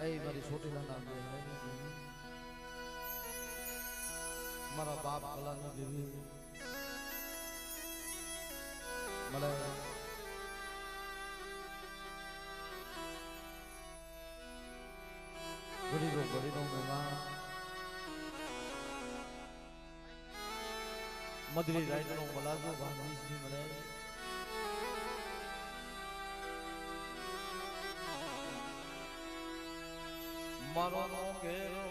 મારી છોટીલાના મારા બાપ કલાની દેવી મળે ગરીનો મહેમાન મધરી રાઈટનો મલાજો ભાંગીસની મળે મારો નો ઘેરો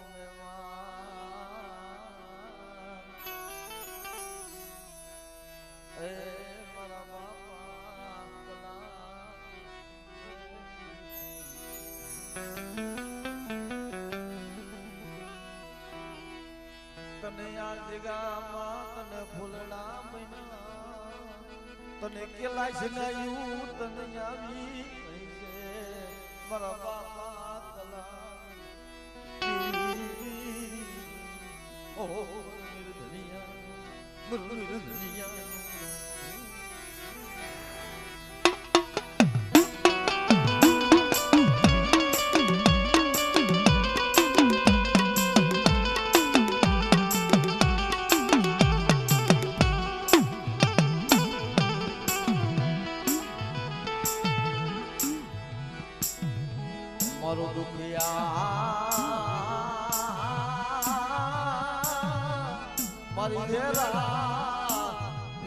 મહેમાન એ મારા બાપા તને આ જગામાં તને ફૂલડા મહિના તને કેલાય છે નયું તને આવી મારા બાપા કલા ઓ નિર્ધનિયા મારો દુખિયા મારી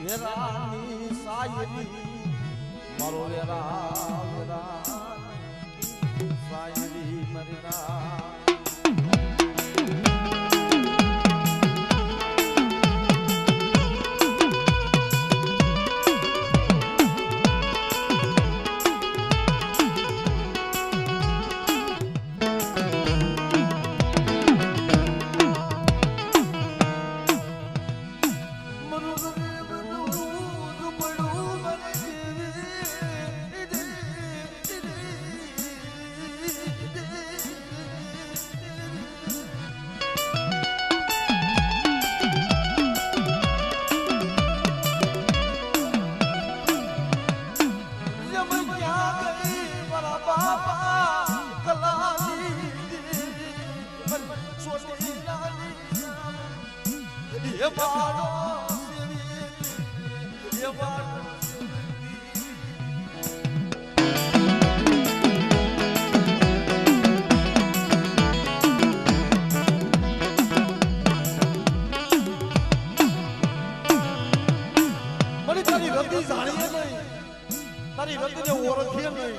વેરાની સાયલી મારો વેરાની સાયલી મરીના તારી રતિને ઓળખીએ નહીં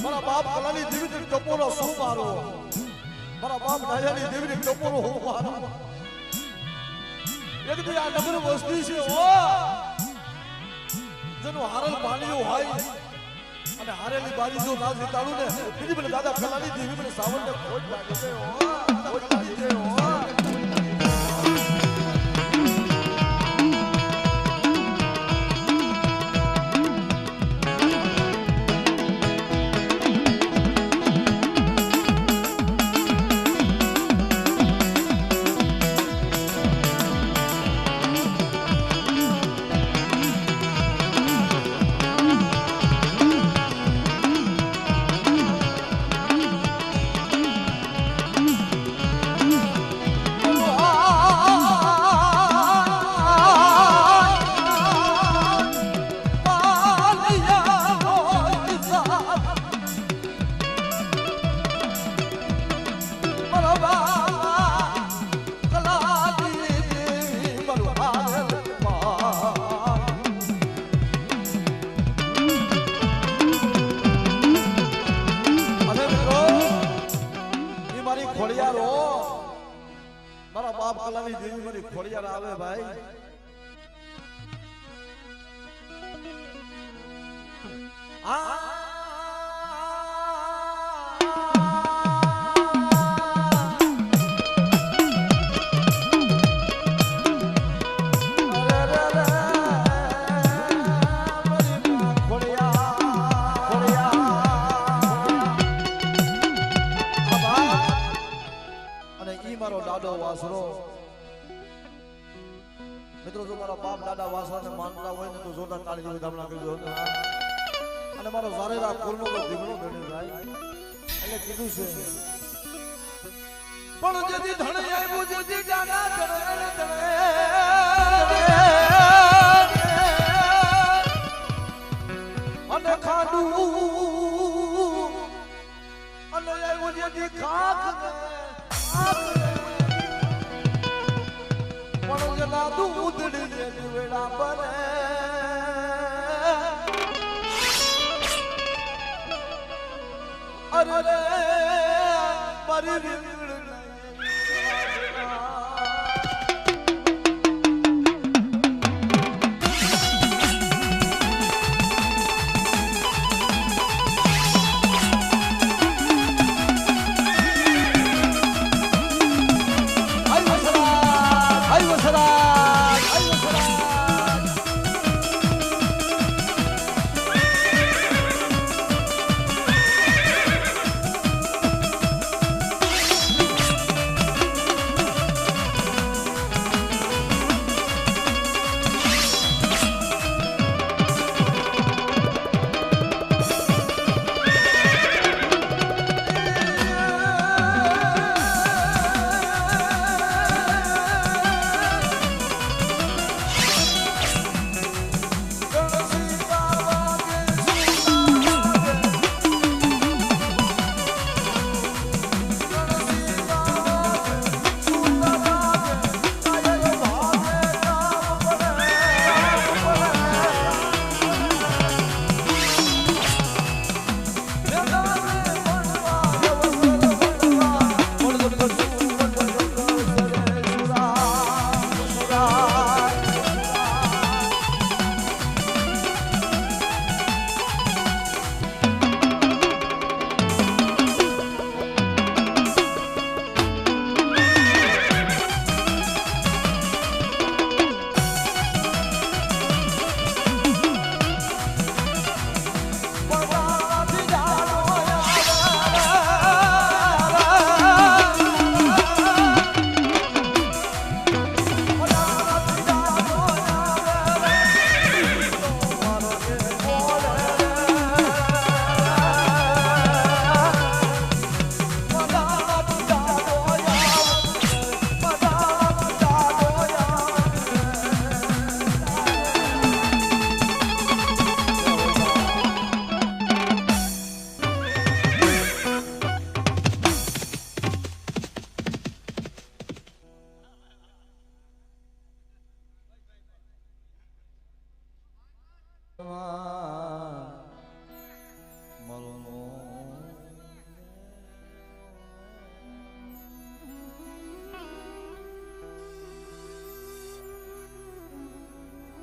મારા બાપ કલાની દેવીને ટપોરો શું મારો મારા બાપ ડાયાની દેવીને ટપોરો હું મારો એક દી આ નગર વસ્તી છે ઓ જેનું હારલ પાણીઓ હોય અને હારેલી બારી જો ના જીતાડું ને બીજી મને દાદા કલાની દેવી મને સાવરને ખોટ લાગી છે ઓ ખોટ લાગી છે ઓ મારા બાપ કલાની દેવી મારી ખોડિયાર આવે ભાઈ મારો દાદો વાસરો મિત્રો જો મારા બાપ દાદા વાસરાને માનતા હોય ને તો જોરદાર તાળી જેવી ધામણા કરજો અને મારો ઝારેરા કુલનો તો દીકરો બની જાય એટલે એને કીધું છે પણ જેથી ધણ આવ્યું જેથી ડાના ધણે અને ખાડું અને આવ્યું જેથી ખાખ પણ જેના દૂધડી જેથી વેડા બને અરે રે મારી રીંગણ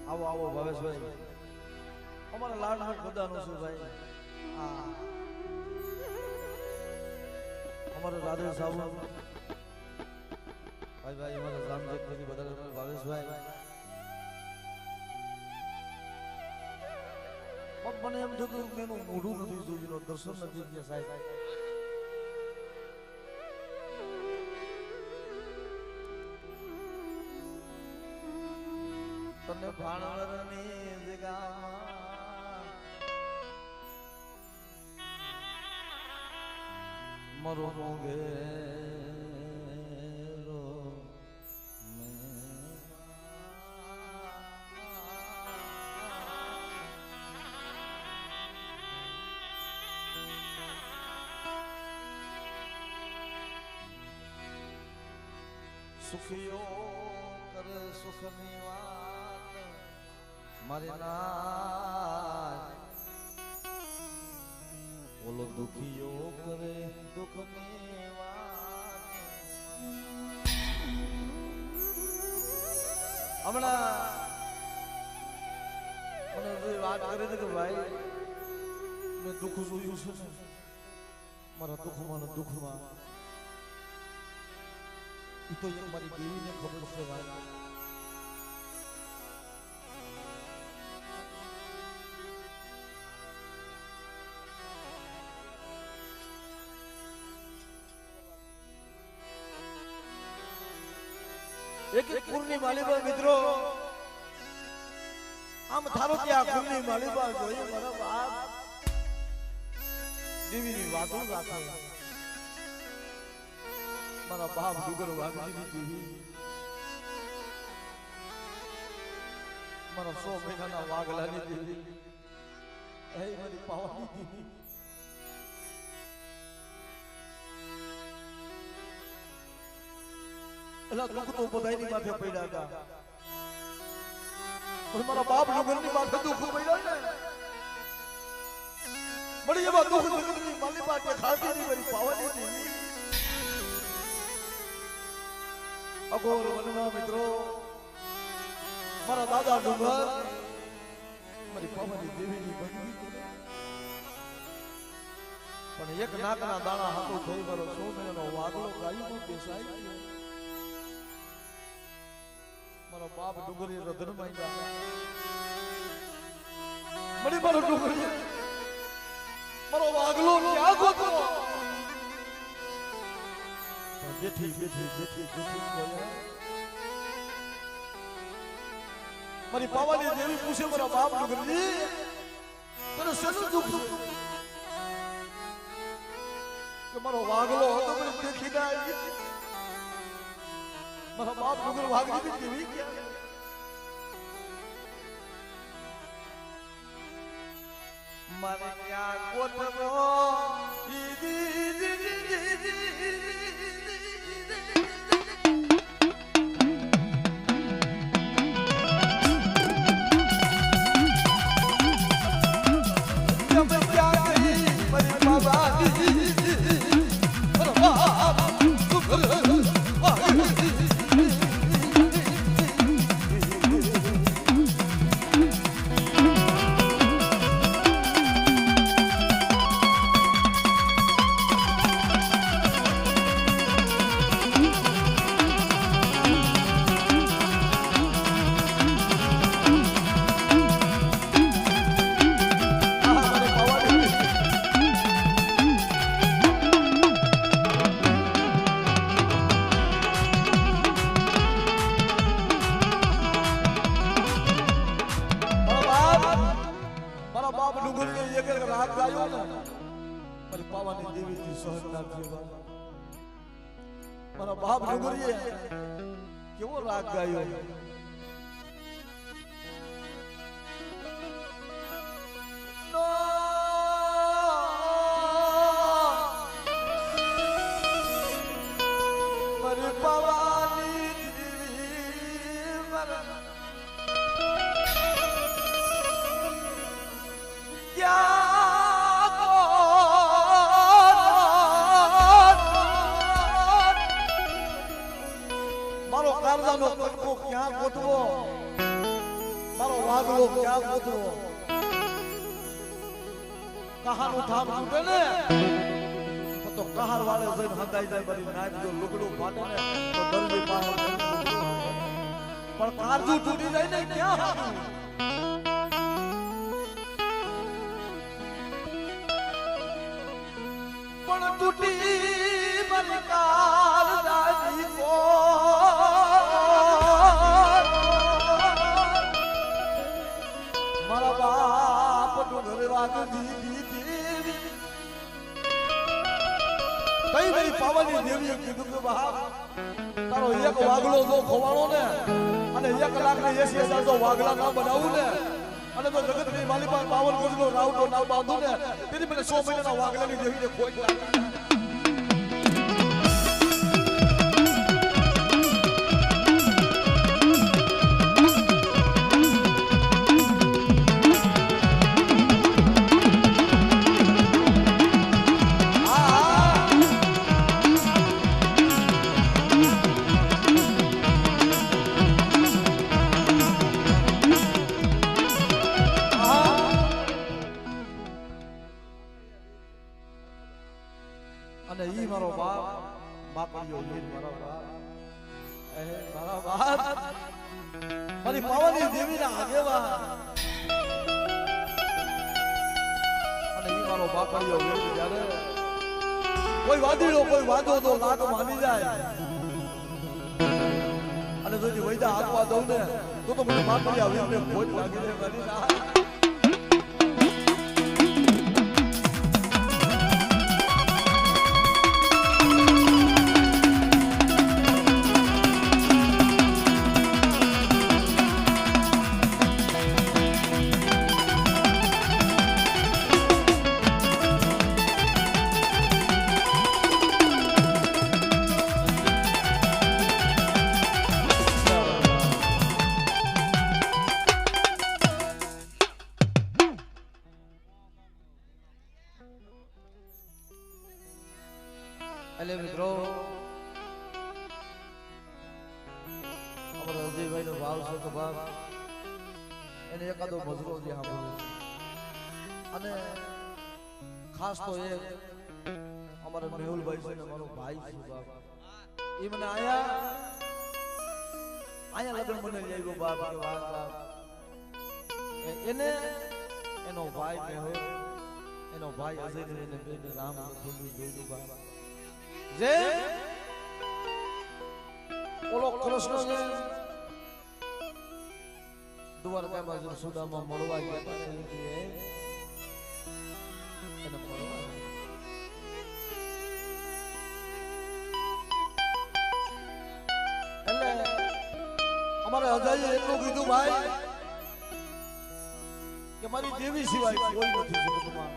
આવો આવો ભાવેશભાઈ અમારા લાડના ખુદાનો છું ભાઈ આ અમારો રાધે સાહેબ ભાઈ ભાઈ અમારા જામજેત થી બધા ભાવેશભાઈ મને એમ થતું મેનું મોઢું નથી જોયું દર્શન નથી ગયા સાહેબ તને ભાણવરની જગામાં મરો મોગે સુખીઓ કરે સુખની વાત મારી ના બોલો દુખીઓ કરે દુઃખની વાત હમણાં મને વાત કરી હતી કે ભાઈ મેં દુઃખ જોયું છે ને મારા દુઃખમાં એ તો એક મારી દેવીને ખબર છે ભાઈ એક કુરની માલિબા મિત્રો આમ થારો કે આ કુરની માલિબા જોઈએ મારા બાપ દેવીની વાતો રાખે મારા બાપ ડુગર વાઘજીની દેવી મારા 100 મહિનાના વાઘલાની દેવી હે મારી પાવાની દેવી એલા દુઃખ તો બધાયની માથે પડ્યા હતા પણ મારા બાપ ડુગરની માથે દુઃખ પડ્યા ને મળી એવા દુઃખ જગતની માલી પાસે ખાતી ની મારી પાવાની દેવી અઘોર વનમાં મિત્રો મારા દાદા ડુંગર મારી પાવાની દેવીની બંદગી પણ એક નાકના દાણા હાથો થઈ મારો 100 મહિનાનો વાગલો ગાયું બેસાઈ ગયો મારો બાપ ડુંગરી રધન માંડ્યા મળી મારો ડુંગરી મારો વાગલો ક્યાં ગોતો બેઠી મારી પાવાની દેવી પૂછે મારા બાપ ડુંગરી તને શેનું દુઃખ કે મારો વાગલો હતો મને દેખી ના મારા બાપ ડુંગર વાગલી દેવી ક્યાં મારે ક્યાં ગોતવો મારા બાપ ડુંગરીએ કેવો રાગ ગાયો મારી પાવાની કારદાનો કટકો ક્યાં ગોતવો મારો વાગલો ક્યાં ગોતવો કહાનું થામ તૂટે ને તો કહાર વાળે જઈને હંધાઈ જાય મારી નાક જો લુગડું ફાટે ને તો દરજી પાસે પણ કારજુ તૂટી જાય ને ક્યાં હારું પણ તૂટી મારી કારદાની કો મારા બાપ ડુંગર વાગલી દેવી કઈ મારી પાવાની દેવીએ કીધું કે બાપ તારો એક વાગલો જો ખોવાણો ને અને 1 લાખ ને 80,000 જો વાગલા ના બનાવું ને અને તો જગતની માલી પાસે 52 ગજનો રાવટો ના બાંધું ને તેની મને 100 મહિનાના વાગલાની દેવીને ખોઈ લાગે અને ઈ મારો બાપ બાપડીયો વીર મારો બાપ મારા બાપ મારી પાવાની દેવીના આગેવાન અને ઈ મારો બાપડીયો વીર જ્યારે કોઈ વાદીડો કોઈ વાદો તો લાગ માની જાય અને જો વૈદા હાથવા દઉં ને તો મને બાપડીયા વીરને ખોટ લાગી જાય મારી ના એટલે મિત્રો અમારા અજયભાઈ નો ભાવ છે કે બાપ એને એકાદો મજરો જે સાંભળ્યો અને ખાસ તો એ અમારા મેહુલભાઈ છે ને મારો ભાઈ છે બાપ એ મને આયા લગ્ન મને લઈ આવ્યો બાપ કે વાહ બાપ એને એનો ભાઈ મેહુલ એનો ભાઈ અજય ને એને બેને રામ લખન જોયું બાપ જે ઓલો કૃષ્ણ ને દ્વારકા બાજુ સુદામાં મળવા ગયા એને મળવા એટલે અમારે અજયે એટલું કીધું ભાઈ કે મારી દેવી સિવાય કોઈ નથી જગતમાં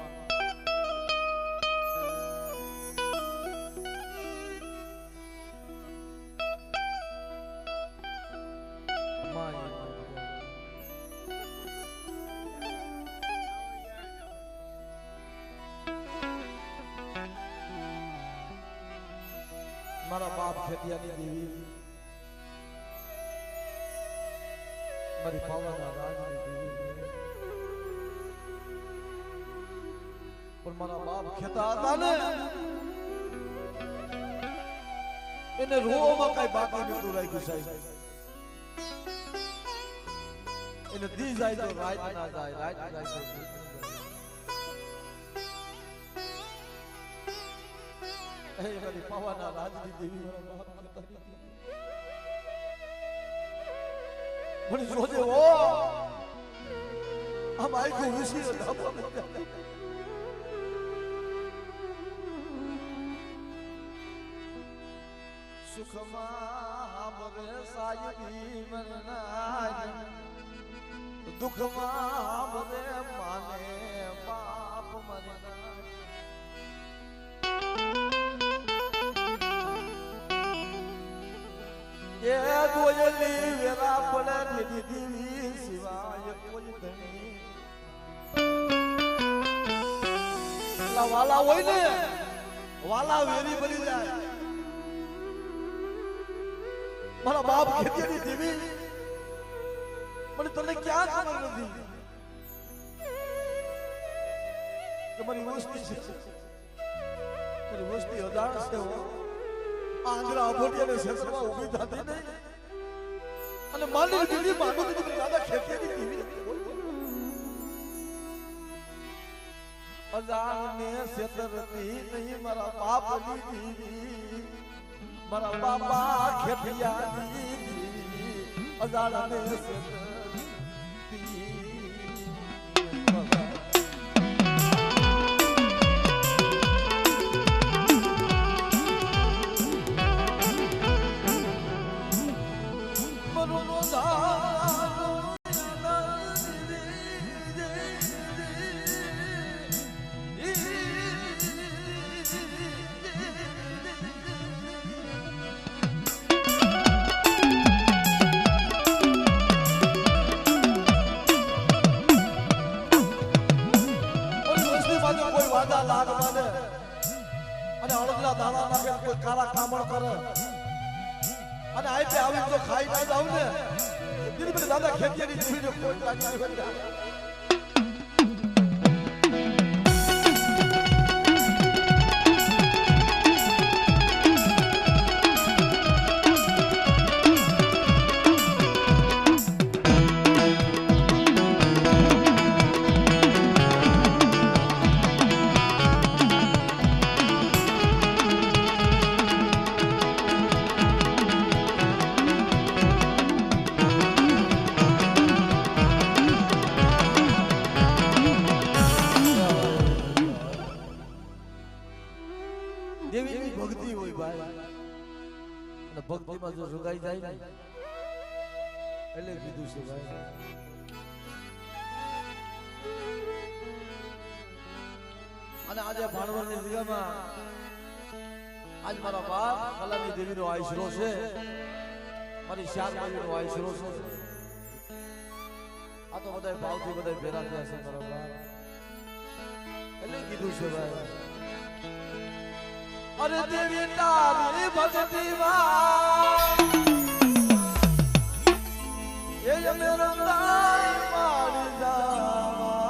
મારા બાપ ખેતિયાની દેવી મારી પાવાના રાજની દેવી પણ મારા બાપ ખેતા હતા ને એને રોવામાં કઈ બાકી નતું રાખ્યું સાહેબ એને દી જાય તો રાત ના જાય રાત જાય તો મારી પાવાના રાજની દેવી મને જોજે ઓ આમ આખું વિસી સુખમાં મરે સાયબી મરનાય દુઃખમાં મરે માને બાપ મરનાય એ દોયલી વેરા પડે દીદી સિવાય કોઈ ધણી વાલા હોય ને વાલા વેરી બની જાય મારા બાપ ખેતીની દેવી મને તને ક્યાં ખબર નથી કે મારી વસ્તી છે મારી વસ્તી હજાર છે આંગળા અભોટિયાને શેષમાં ઊભી થતી નહીં અને માની દીદી માની દીદી દાદા ખેતીની દેવી અજાને સેતરતી નહીં મારા બાપની દીવી મારા બાપા ખેતિયાની દીવી અજાને સેતરતી કાળા કામણ કરે અને આઈતે આવી તો ખાઈ ના જાવ ને દીદી બધી દાદા ખેતીની જીવી કોઈ લાગી હોય દેવીની ભક્તિ હોય ભાઈ અને ભક્તિમાં જો સુગાઈ જાય ને એટલે કીધું છે ભાઈ અને આજે ભાણવડની જગ્યામાં આજ મારા બાપ કલાની દેવીનો આશરો છે મારી શ્યામ દેવીનો આશરો છે આ તો બધા ભાવથી બધા ભેરા થયા છે મારા બાપ એટલે કીધું છે ભાઈ અરે દેવી તારી ભક્તિમાં એ અમે રંગાઈ મારી જાવાના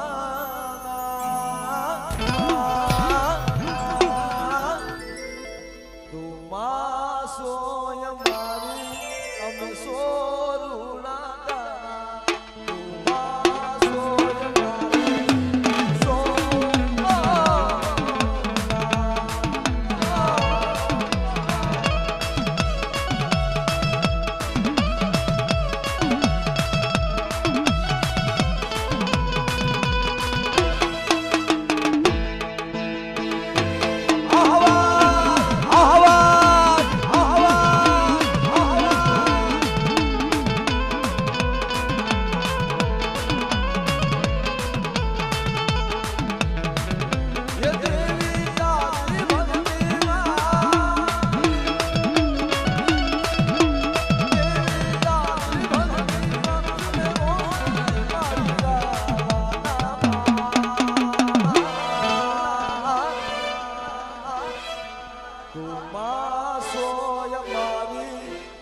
તું માં સોય મારી અમે સોરુણા તારા તું માં સોય મારી સોરુણા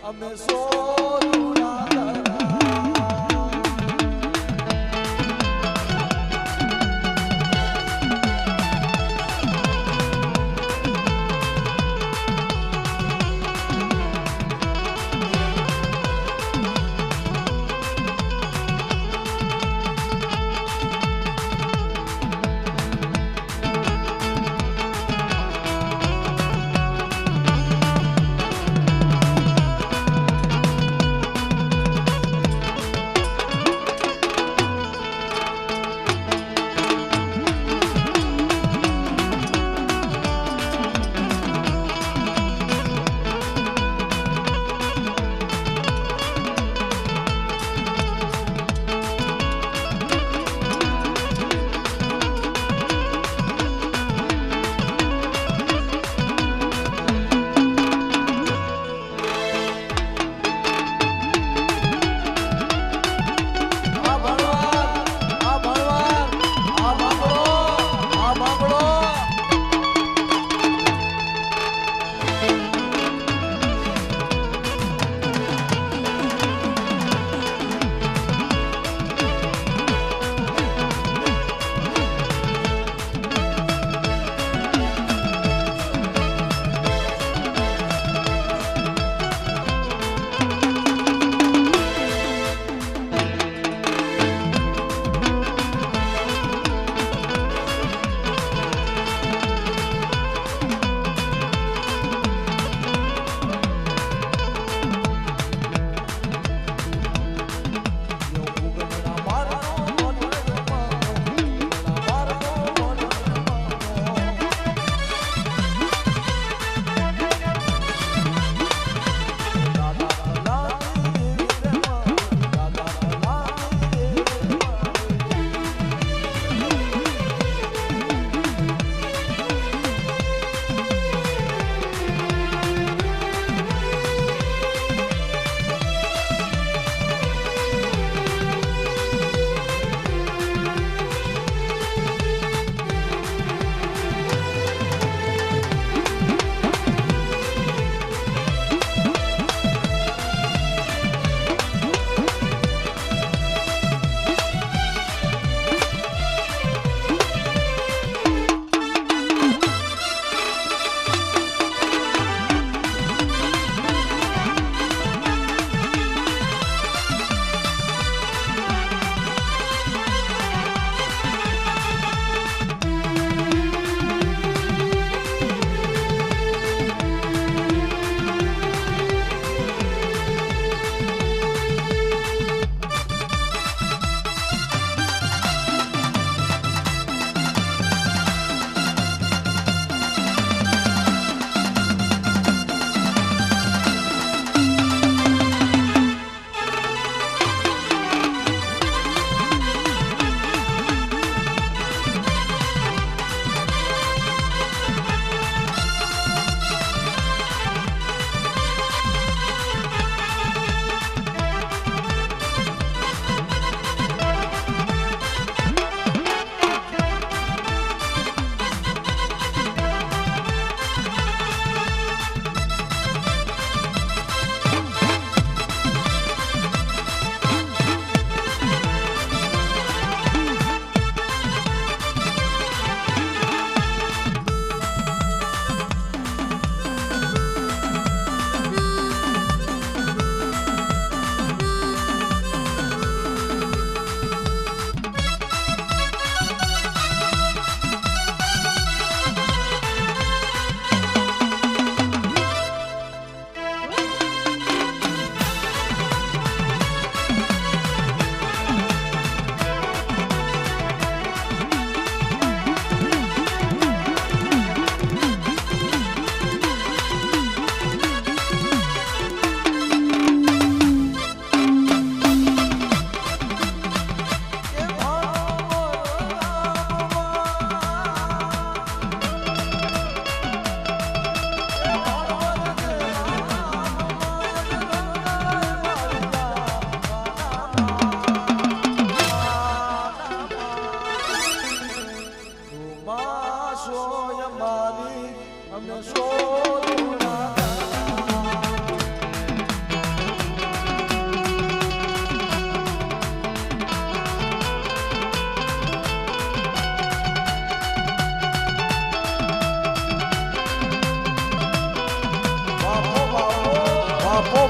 અમે સોરુણા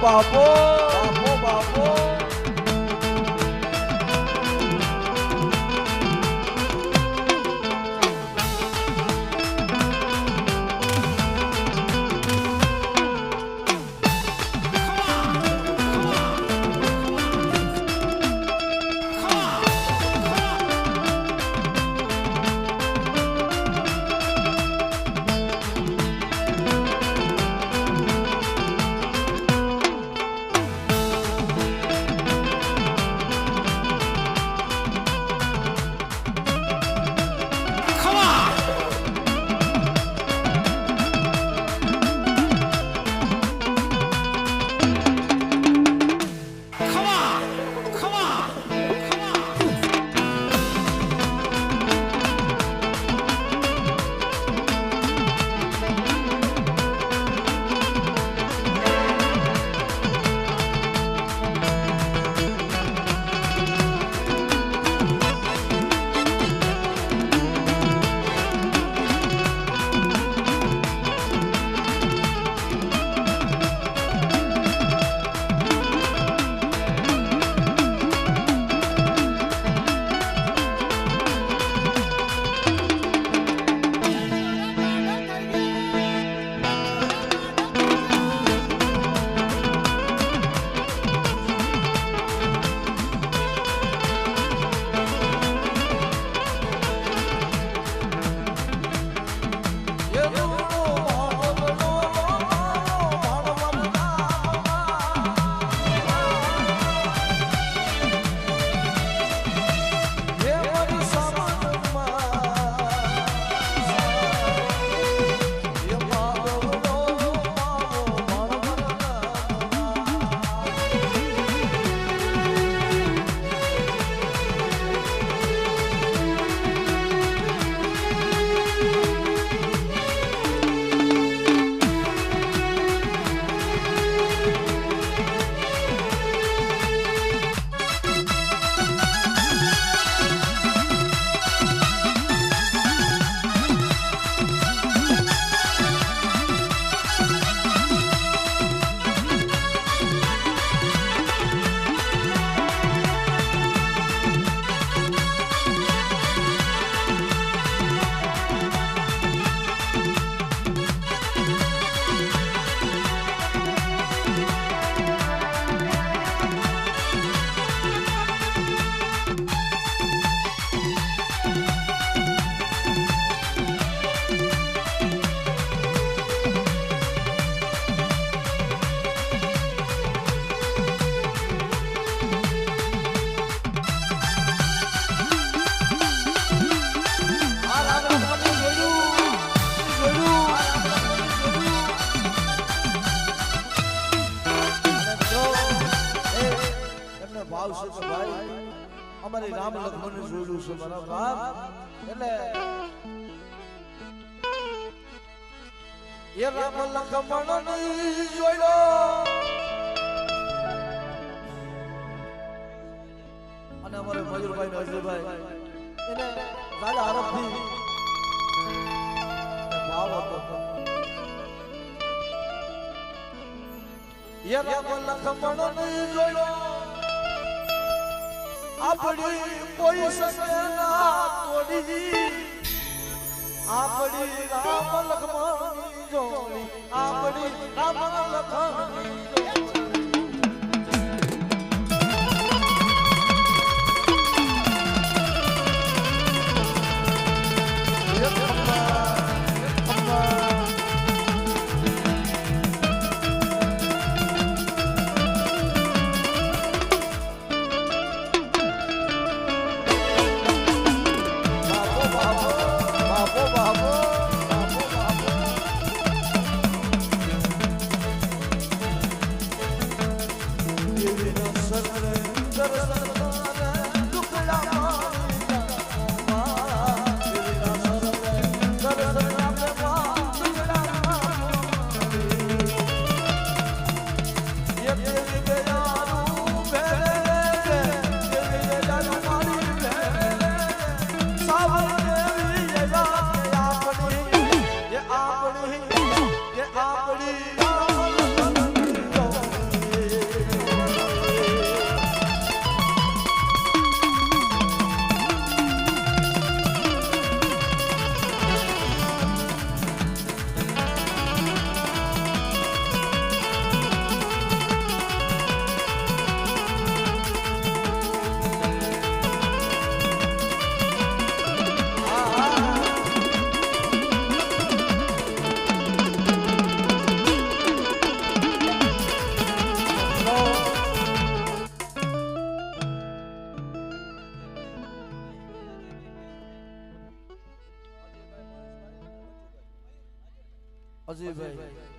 બાપો બાપો અમારી રામ લક્ષ્મણ જોયેલું છે મારા બાપ એટલે એ રામ લક્ષ્મણ જોયેલો અને અમારે મયુરભાઈ ને અજયભાઈ એને રાજા હરફથી ભાવ હતો એ રામ લક્ષ્મણ જોયેલો આપણી કોઈ સગના તોડી આપણી રામ લક્ષ્મણની જોડી આપણી રામ લક્ષ્મણની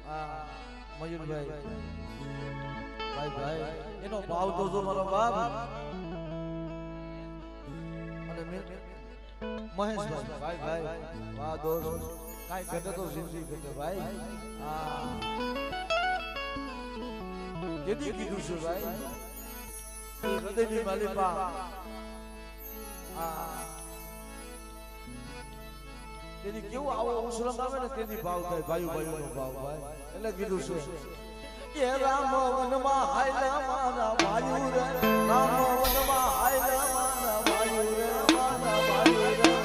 હા મયુરભાઈ ભાઈ ભાઈ એનો ભાવ તો જો મારો બાપ અને મહેશભાઈ ભાઈ ભાઈ વાહ દોસ્ત કાઈ ઘટે તો જિંદગી ઘટે ભાઈ હા જેદી કીધું છે ભાઈ એ હૃદયની માલિકા હા તેની કેવું આવો અવસરમ આવે ને તેની ભાવ થાય ભાઈ ભાઈનો ભાવ ભાઈ એટલે કીધું છે કે રામ વનમાં હાયલા મારા ભાઈ રે રામ વનમાં હાયલા મારા ભાઈ રે મારા ભાઈ રે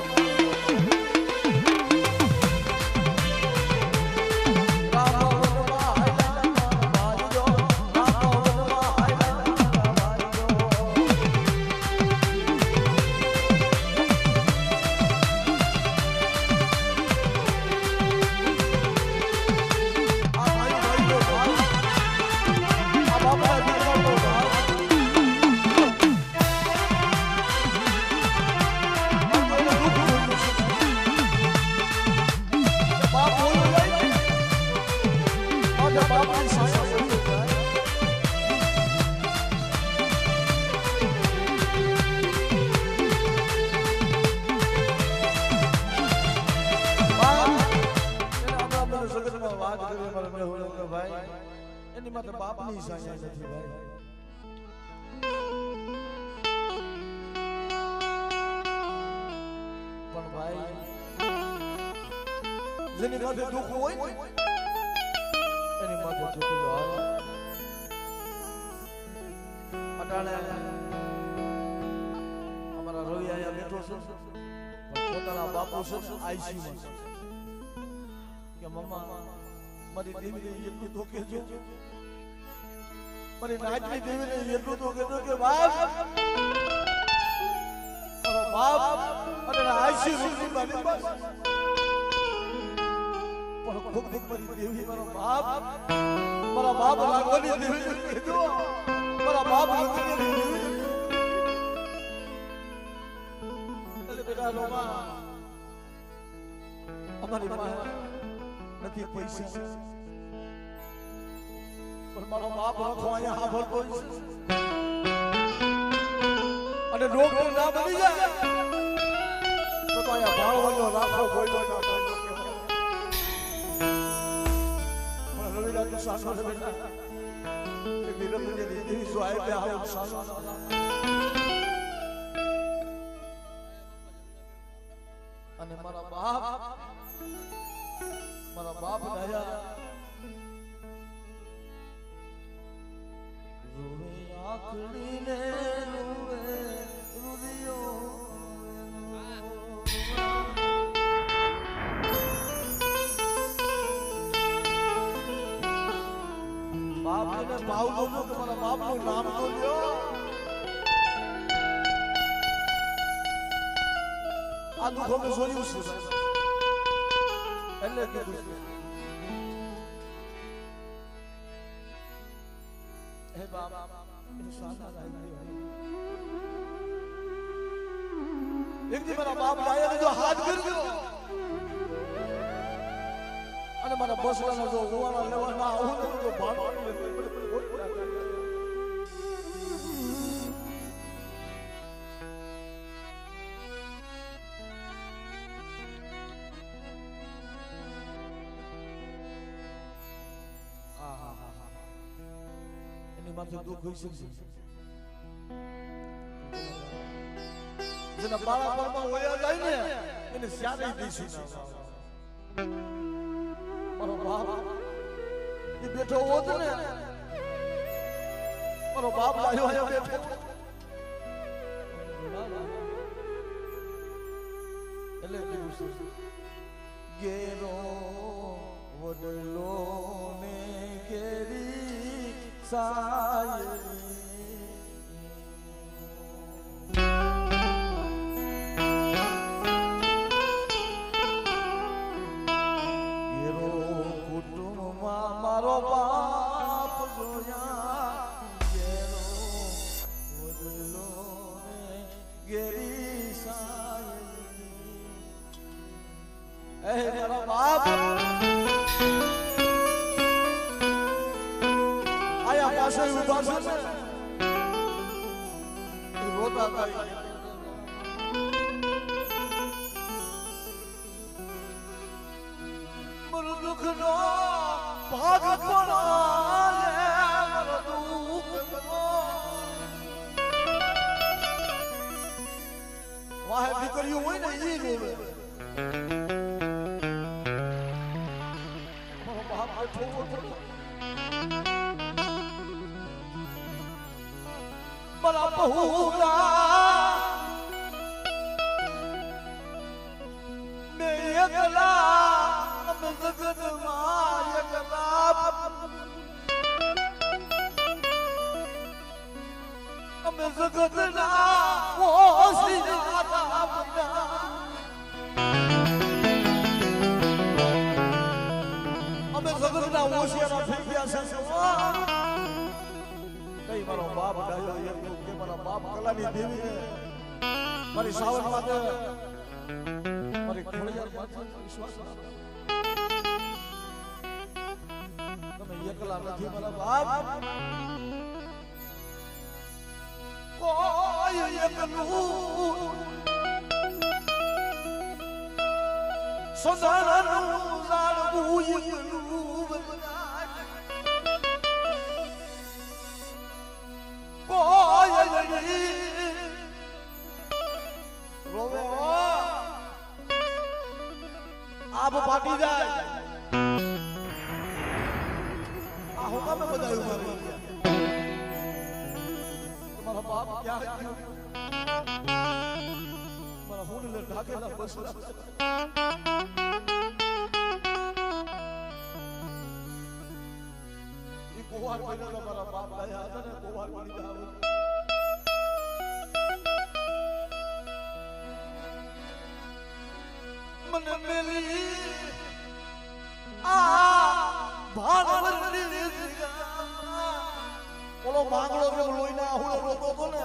એની માટે બાપની સાયા નથી ભાઈ પણ ભાઈ જેની માથે દુઃખ હોય એની માથે દુઃખ હોય અટાણે અમારા રવિ અહીંયા બેઠો છે પોતાના બાપુ છે આઈસીયુમાં કે મમ્મા મારી દેવીને એટલું તો કહેજો મારી નાચની દેવીને એટલું તો કહેજો કે બાપ મારો બાપ અને આઈસીયુની મારી બસ પણ ખૂબ મારી દેવી મારો બાપ મારા બાપ લાગવાની દેવીને કહેજો મારા બાપ લાગવાની દેવી એટલે બેટા લોમા અમારી માં નથી પૈસા પણ મારો બાપ રાખો અહીંયા હાભળતો અને રોગ ના બની જાય તો અહીંયા ભાવવાનો રાખો બોલ્યો ના બોલ્યો પણ રવિલા તું સાસો છે બેટા એક વિરમ જે દેવી સોય પે આવો સાસો અને મારા બાપ દયા રૂવે આખડી ને રૂવે રૂવિયો બાપને ભાવ દો કે મારા બાપનું નામ તો લ્યો આ દુઃખ અમે જોયું છે એટલે કીધું હે બાપ સાદા રહી એક દી મારા બાપ લાયા જો હાથ કરજો અને મારા બસવાનો જો હોવાના લેવાના આવું તો ભાગ માથે દુઃખ હોઈ શકે જેના બાળપણમાં હોયા જાય ને એને સ્યારે દઈશું મારો બાપ એ બેઠો હોત ને મારો બાપ લાયો અહીંયા બેઠો એટલે કીધું છે ગેરો વડલો ને કેરી સાયરી ગેરો કુટુંબમાં મારો બાપ જોયા ગેરો વડલો ને ગેરી સાયરી એ મારો બાપ પાસે ઉભા છે ને એ રોતા થાય મારો દુઃખનો ભાગ પડાલે મારો દુઃખનો વાહે દીકરીઓ હોય ને ઈ રોવે મારો બાપ બેઠો મારા બહુલા મેં એકલા અમે જગતમાં એકલા અમે જગતના ઓસિયારા અમે જગતના ઓસિયારા થઈ ગયા છે કઈ મારો બાપ ડાયો એટલું કે મારા બાપ કલાની દેવી ને મારી સાવન માતે મારી ખોડિયાર માતે વિશ્વાસ તમે એકલા નથી મારા બાપ કોઈ એકલું સદાનું ઝાડવું એકલું રોવે આપ પાટી જાય આ હુકમ બધા ઉભા તમારા બાપ ક્યાં ગયો મારા ફોન લે ઢાકેલા બસલા ઈ કોવાર પહેલા મારા બાપ ગયા હતા ને કોવાર પડી જાવ મને મેલી આ ભાનવડી ઓલો માંગળો કે લોહીના આહુડો રોતો તો ને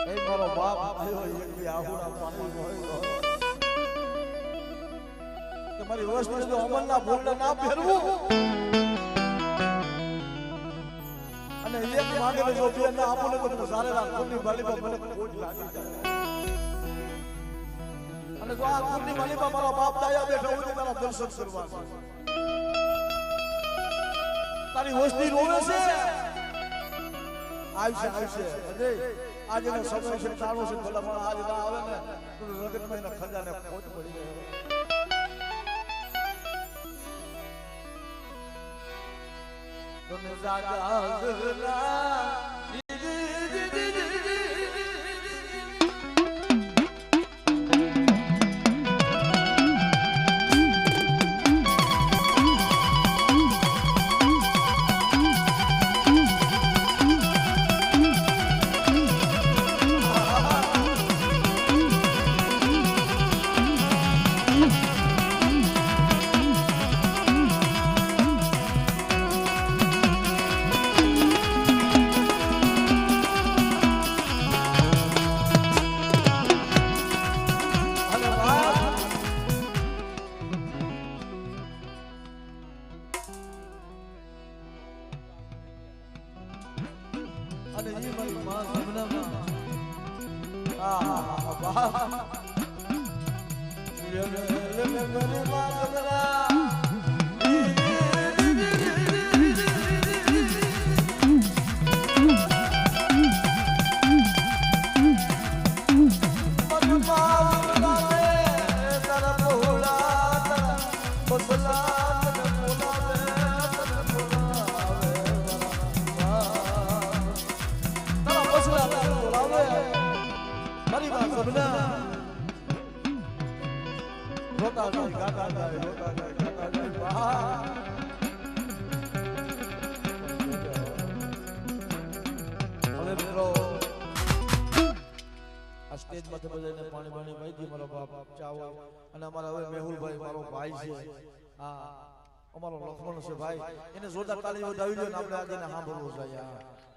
એ મારો બાપ આયો એક બી આહુડા પાણી હોય કે મારી વસ્તુ જો અમલના બોલને ના ફેરવું અને એક માંગે જો બે ના આપો ને તો સારે રાત કોની બાલીમાં મને કોટ લાગી જાય અને જો આ કોની બાલીમાં મારા બાપ દાયા બેઠા હોય તારા દર્શન કરવા તારી વસ્તી રોવે છે આવશે અજય આજે નો સમય છે તારો છે ભલા પણ આજ ના આવે ને તો જગતમાં એના ખજાને ખોટ પડી ગયો તમે જાગલા અને ઈ મારી માં સબનામાં બાપ લે મારી માં સબના રોતા જાય ગાતા જાય રોતા જાય ગાતા જાય હવે મિત્રો આ સ્ટેજ માંથી બધાને પાણી પાણી માહિતી મારો બાપ ચાવો અને અમારા હવે મેહુલભાઈ મારો ભાઈ છે હા અમારો લખમણ છે ભાઈ એને જોરદાર તાળી વધાવી દો ને આપણે આજે સાંભળવું છે યાર